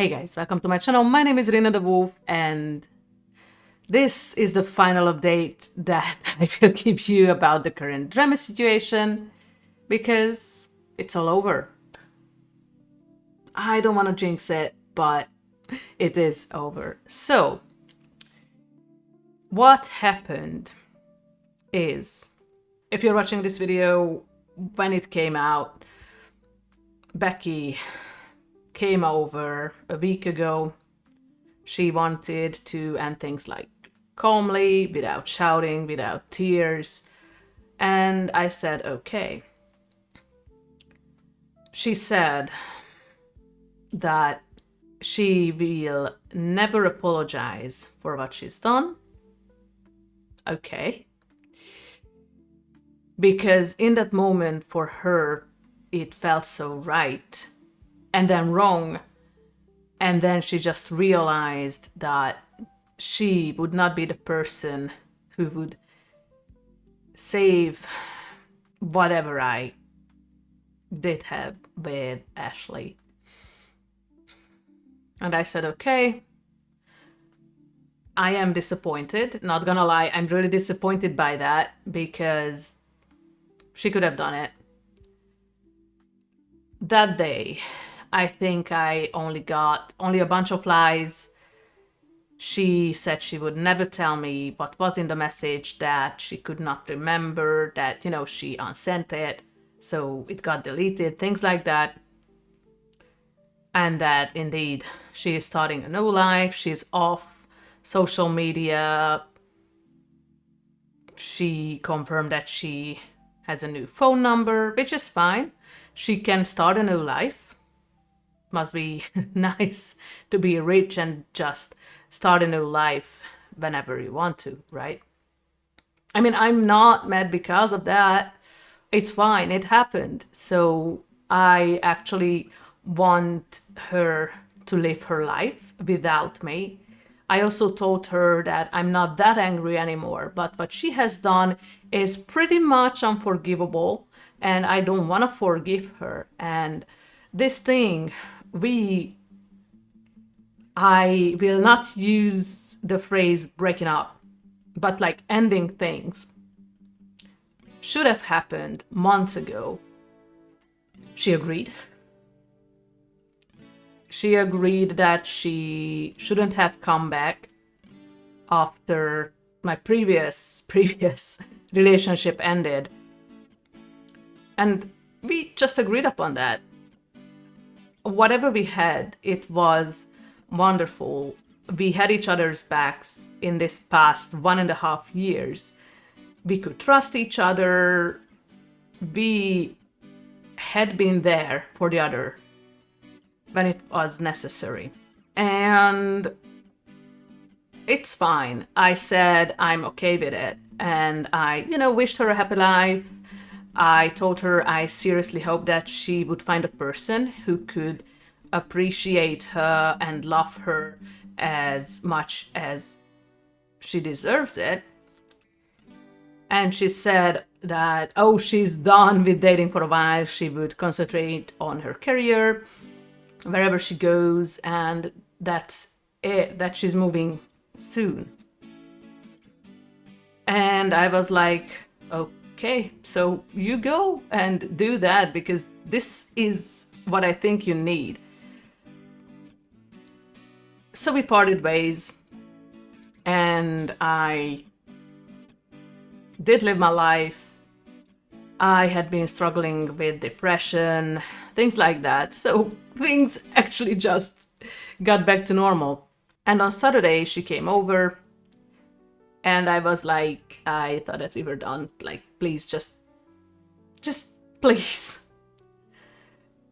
Hey guys, welcome to my channel. My name is Rina the Wolf, and this is the final update that I will give you about the current drama situation because it's all over. I don't want to jinx it, but it is over. So, what happened is, if you're watching this video when it came out, Becky came over a week ago. She wanted to end things like calmly, without shouting, without tears. And I said, okay. She said that she will never apologize for what she's done. Okay. Because in that moment, for her, it felt so right and then wrong. And then she just realized that she would not be the person who would save whatever I did have with Ashley. And I said, okay, I am disappointed. Not gonna lie, I'm really disappointed by that because she could have done it. That day, I think I only got a bunch of lies. She said she would never tell me what was in the message, that she could not remember, that, she unsent it, so it got deleted, things like that. And that indeed, she is starting a new life, she's off social media. She confirmed that she has a new phone number, which is fine. She can start a new life. Must be nice to be rich and just start a new life whenever you want to, right? I mean, I'm not mad because of that. It's fine, it happened. So I actually want her to live her life without me. I also told her that I'm not that angry anymore, but what she has done is pretty much unforgivable, and I don't want to forgive her. And this thing, I will not use the phrase breaking up, but like ending things, should have happened months ago. She agreed. She agreed that she shouldn't have come back after my previous relationship ended. And we just agreed upon that. Whatever we had, it was wonderful. We had each other's backs in this past 1.5 years. We could trust each other. We had been there for the other when it was necessary. And it's fine. I said I'm okay with it. And I, wished her a happy life. I told her I seriously hope that she would find a person who could appreciate her and love her as much as she deserves it. And she said that, she's done with dating for a while. She would concentrate on her career wherever she goes, and that's it, that she's moving soon. And I was like, okay, so you go and do that, because this is what I think you need. So we parted ways, and I did live my life. I had been struggling with depression, things like that. So things actually just got back to normal. And on Saturday, she came over, and I was like, I thought that we were done. Like, please, just please.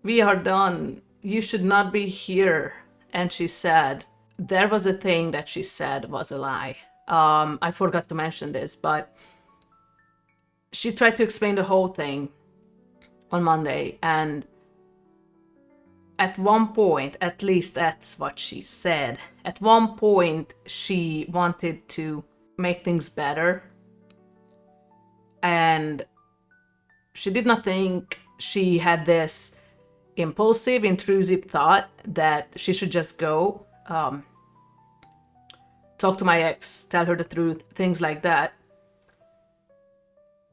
We are done. You should not be here. And she said, there was a thing that she said was a lie. I forgot to mention this, but she tried to explain the whole thing on Monday, and at one point, at least that's what she said, at one point she wanted to make things better, and she did not think she had this impulsive, intrusive thought that she should just go, talk to my ex, tell her the truth, things like that.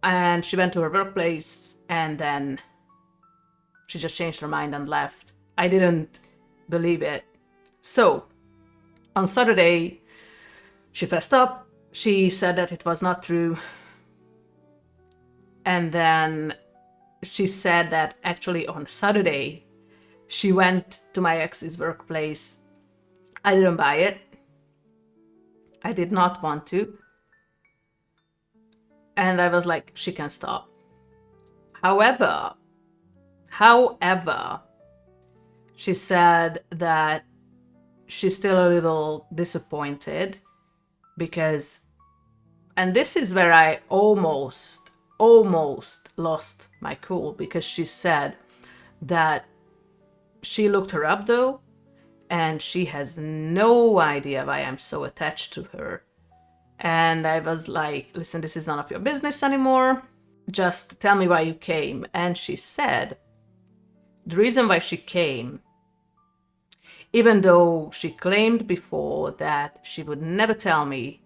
And she went to her workplace, and then she just changed her mind and left. I didn't believe it. So, on Saturday, she fessed up. She said that it was not true. And then she said that actually on Saturday, she went to my ex's workplace. I didn't buy it. I did not want to. And I was like, she can stop. However, she said that she's still a little disappointed because, and this is where I almost lost my cool, because she said that she looked her up though, and she has no idea why I'm so attached to her. And I was like, listen, this is none of your business anymore. Just tell me why you came. And she said the reason why she came, even though she claimed before that she would never tell me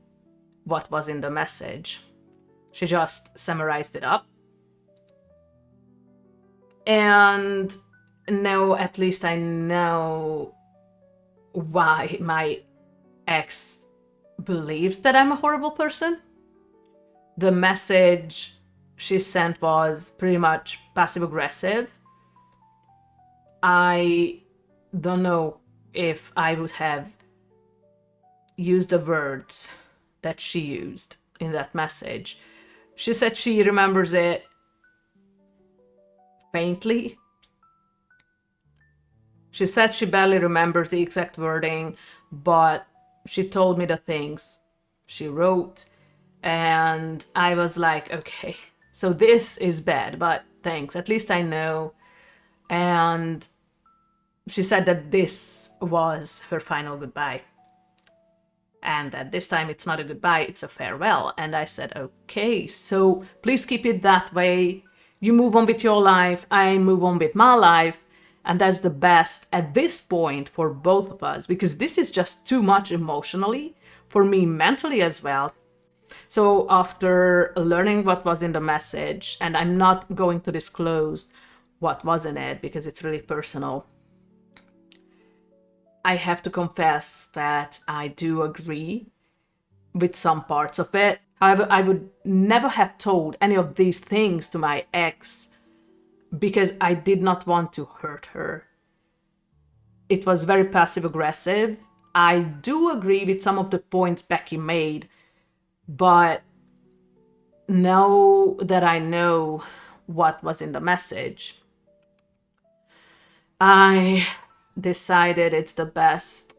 what was in the message, she just summarized it up. And now at least I know why my ex believes that I'm a horrible person. The message she sent was pretty much passive aggressive. I don't know if I would have used the words that she used in that message. She said she remembers it faintly. She said she barely remembers the exact wording, but she told me the things she wrote, and I was like, okay, so this is bad, but thanks, at least I know. And she said that this was her final goodbye, and that this time it's not a goodbye, it's a farewell. And I said, okay, so please keep it that way. You move on with your life, I move on with my life. And that's the best at this point for both of us, because this is just too much emotionally, for me mentally as well. So after learning what was in the message, and I'm not going to disclose what was in it because it's really personal, I have to confess that I do agree with some parts of it. However, I would never have told any of these things to my ex because I did not want to hurt her. It was very passive aggressive. I do agree with some of the points Becky made, but now that I know what was in the message, I decided it's the best.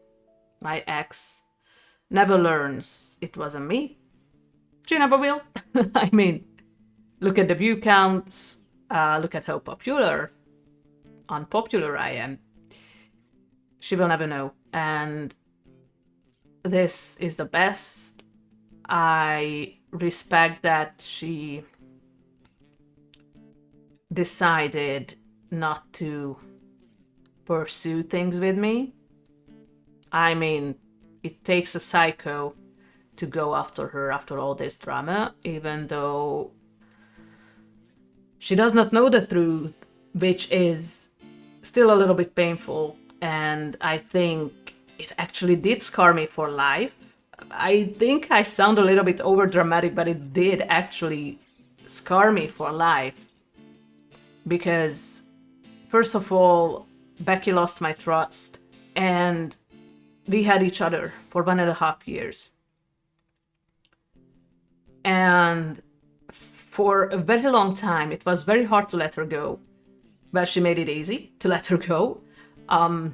My ex never learns it wasn't me. She never will. I mean, look at the view counts. Look at how unpopular I am. She will never know. And this is the best. I respect that she decided not to pursue things with me. I mean, it takes a psycho to go after her after all this drama, even though she does not know the truth, which is still a little bit painful. And I think it actually did scar me for life. I think I sound a little bit over dramatic, but it did actually scar me for life. Because, first of all, Becky lost my trust, and we had each other for 1.5 years. And for a very long time, it was very hard to let her go. Well, she made it easy to let her go. I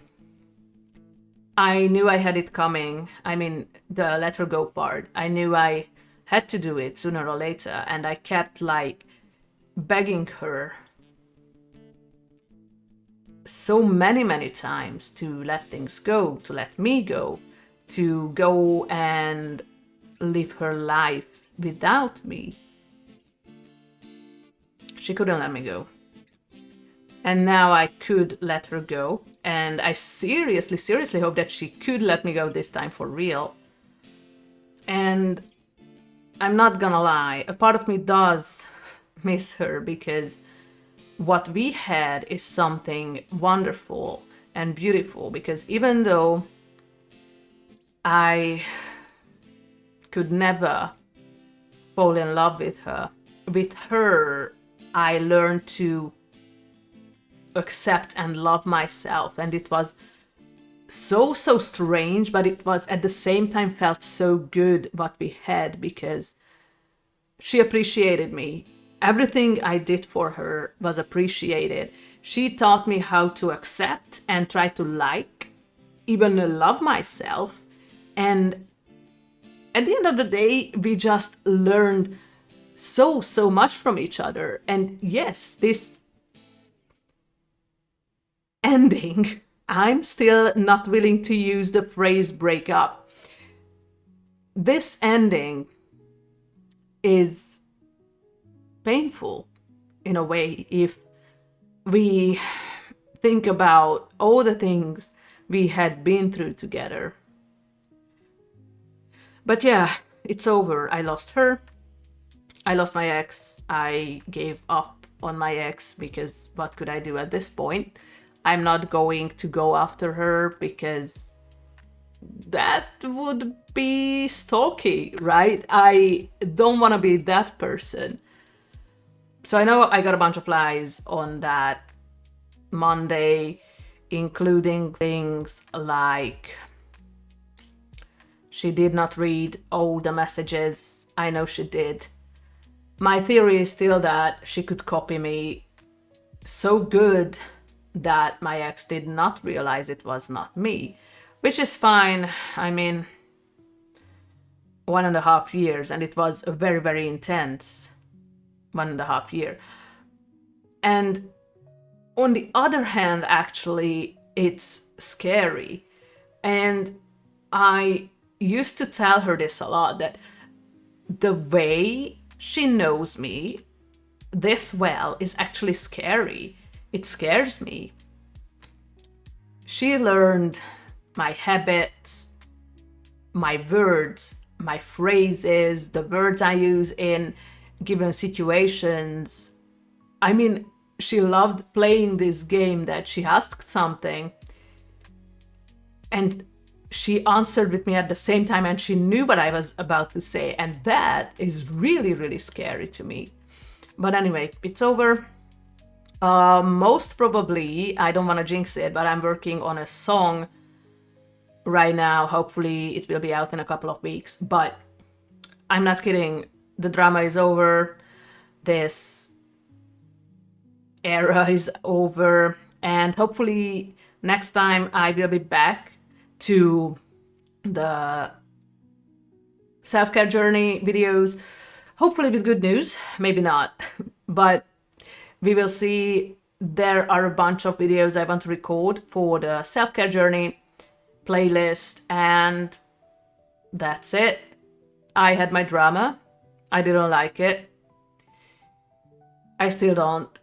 knew I had it coming. I mean, the let her go part. I knew I had to do it sooner or later. And I kept begging her so many times to let things go, to let me go, to go and live her life without me. She couldn't let me go. And now I could let her go. And I seriously hope that she could let me go this time for real. And I'm not gonna lie, a part of me does miss her, because what we had is something wonderful and beautiful. Because even though I could never fall in love with her I learned to accept and love myself. And it was so strange, but it was at the same time felt so good what we had, because she appreciated me. Everything I did for her was appreciated. She taught me how to accept and try to like, even love myself. And at the end of the day, we just learned so much from each other. And yes, this ending, I'm still not willing to use the phrase break up. This ending is painful in a way if we think about all the things we had been through together. But yeah, it's over. I lost her. I lost my ex. I gave up on my ex, because what could I do at this point? I'm not going to go after her, because that would be stalky, right? I don't want to be that person. So I know I got a bunch of lies on that Monday, including things like she did not read all the messages. I know she did. My theory is still that she could copy me so good that my ex did not realize it was not me, which is fine. I mean, 1.5 years, and it was a very intense 1.5 year. And on the other hand, actually, it's scary. And I used to tell her this a lot, that the way she knows me this well is actually scary. It scares me. She learned my habits, my words, my phrases, the words I use in given situations. I mean, she loved playing this game that she asked something and she answered with me at the same time, and she knew what I was about to say, and that is really scary to me. But anyway, it's over. Most probably, I don't want to jinx it, but I'm working on a song right now. Hopefully it will be out in a couple of weeks, but I'm not kidding. The drama is over. This era is over, and hopefully next time I will be back to the self-care journey videos, hopefully with good news, maybe not, but we will see. There are a bunch of videos I want to record for the self-care journey playlist, and that's it. I had my drama. I didn't like it. I still don't.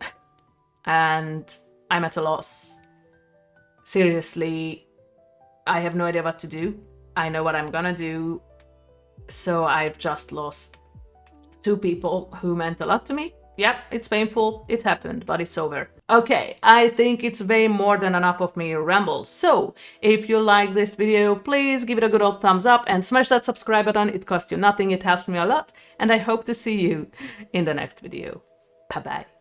And I'm at a loss. Seriously, I have no idea what to do. I know what I'm gonna do. So I've just lost 2 people who meant a lot to me. Yep, it's painful. It happened, but it's over. Okay, I think it's way more than enough of me rambles. So if you like this video, please give it a good old thumbs up and smash that subscribe button. It costs you nothing. It helps me a lot. And I hope to see you in the next video. Bye-bye.